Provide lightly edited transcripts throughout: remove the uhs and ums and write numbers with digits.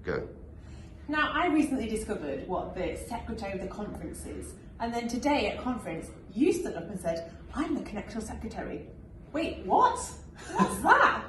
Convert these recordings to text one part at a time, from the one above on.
go. Now, I recently discovered what the Secretary of the Conference is, and then today at conference, you stood up and said, I'm the Connexional Secretary. Wait, what? What's that?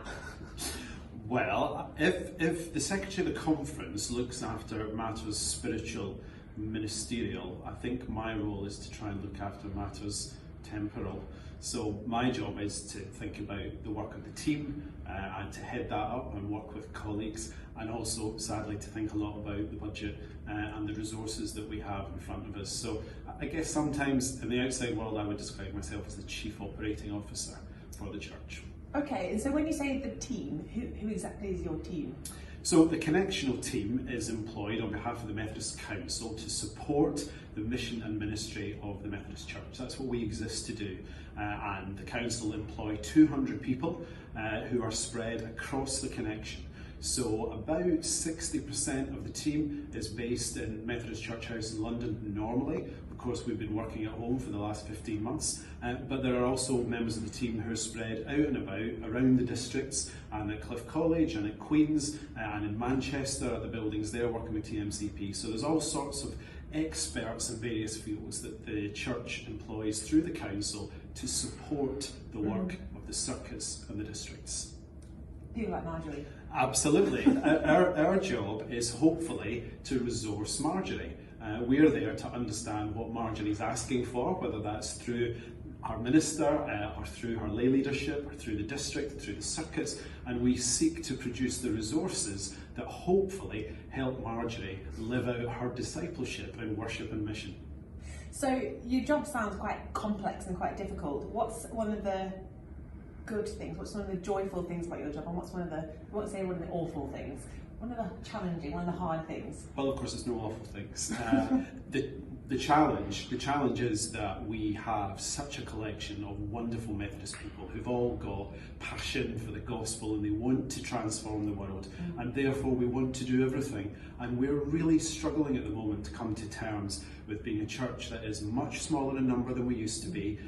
Well, if the Secretary of the Conference looks after matters spiritual, ministerial, I think my role is to try and look after matters temporal. So my job is to think about the work of the team and to head that up and work with colleagues, and also sadly to think a lot about the budget and the resources that we have in front of us. So I guess sometimes in the outside world I would describe myself as the Chief Operating Officer for the church. Okay, and so when you say the team, who exactly is your team? So the Connexional team is employed on behalf of the Methodist Council to support the mission and ministry of the Methodist Church. That's what we exist to do. And the Council employ 200 people who are spread across the Connection. So about 60% of the team is based in Methodist Church House in London normally. Of course, we've been working at home for the last 15 months, but there are also members of the team who are spread out and about around the districts, and at Cliff College and at Queen's and in Manchester at the buildings there working with TMCP. So there's all sorts of experts in various fields that the church employs through the council to support the work of the circuits and the districts. People like Marjorie. Absolutely. Our job is hopefully to resource Marjorie. We're there to understand what Marjorie's asking for, whether that's through our minister or through her lay leadership or through the district, through the circuits, and we seek to produce the resources that hopefully help Marjorie live out her discipleship in worship and mission. So your job sounds quite complex and quite difficult. What's one of the good things? What's one of the joyful things about your job, and what's one of the, I won't say one of the awful things, one of the challenging, one of the hard things? Well, of course, there's no awful things. The challenge is that we have such a collection of wonderful Methodist people who've all got passion for the gospel and they want to transform the world, and therefore we want to do everything. And we're really struggling at the moment to come to terms with being a church that is much smaller in number than we used to be,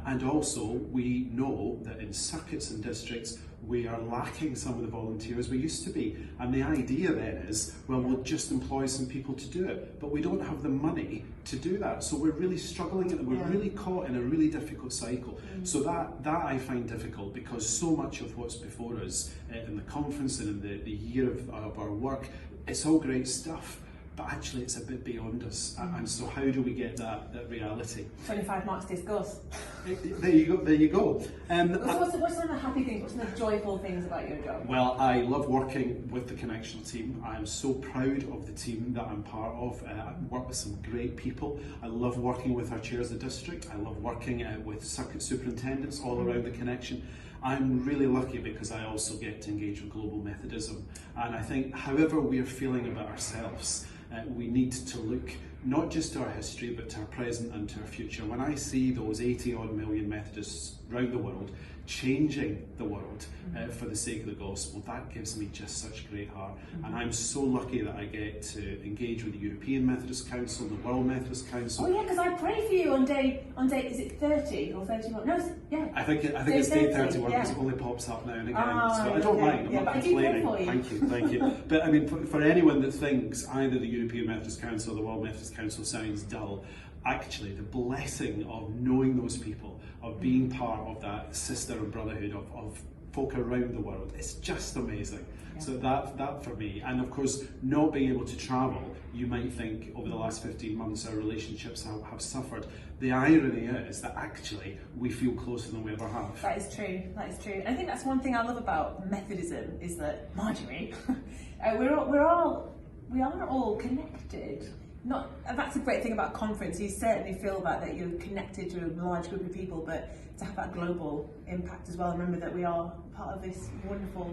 and also we know that in circuits and districts we are lacking some of the volunteers we used to be. And the idea then is, well, we'll just employ some people to do it, but we don't have the money to do that. So we're really struggling and we're really caught in a really difficult cycle. So that I find difficult, because so much of what's before us in the conference and in the year of our work, it's all great stuff, but actually it's a bit beyond us. And so how do we get that reality? 25 marks discuss. There you go. What's some of the happy things, what's some of the joyful things about your job? Well, I love working with the Connexional team. I'm so proud of the team that I'm part of. I work with some great people. I love working with our chairs of the district. I love working with circuit superintendents all around the Connection. I'm really lucky because I also get to engage with global Methodism. And I think however we're feeling about ourselves, we need to look not just to our history, but to our present and to our future. When I see those 80-odd million Methodists around the world changing the world for the sake of the gospel, that gives me just such great heart. And I'm so lucky that I get to engage with the European Methodist Council, the World Methodist Council. Oh yeah, because I pray for you on day, is it 30 or 31? No, yeah. I think it's day 31 because it only pops up now and again. So I don't mind, I'm not complaining. Thank you. But I mean, for anyone that thinks either the European Methodist Council or the World Methodist Council sounds dull, actually the blessing of knowing those people, of being part of that sister and brotherhood of folk around the world, it's just amazing. So that for me, and of course not being able to travel, you might think over the last 15 months our relationships have suffered. The irony is that actually we feel closer than we ever have. That is true, I think that's one thing I love about Methodism, is that, Marjorie, we are all connected. That's a great thing about conference. You certainly feel that you're connected to a large group of people, but to have that global impact as well. Remember that we are part of this wonderful,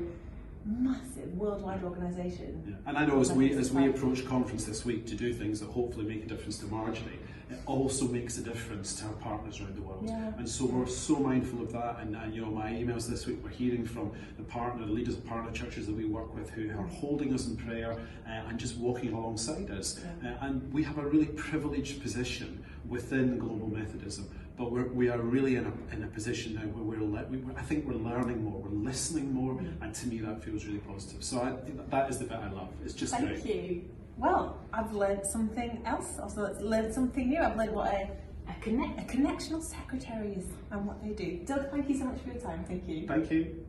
massive worldwide organisation. Yeah. And I know as we approach conference this week to do things that hopefully make a difference to Marjorie, it also makes a difference to our partners around the world. And so we're so mindful of that. And you know, my emails this week, we're hearing from the leaders of partner churches that we work with who are holding us in prayer and just walking alongside us. And we have a really privileged position within global Methodism, but we are really in a position now where I think we're learning more, we're listening more, and to me that feels really positive. So that is the bit I love. It's just great. Thank you. Well, I've learned something else. I've learned something new. I've learned what a Connexional Secretary is and what they do. Doug, thank you so much for your time. Thank you. Thank you.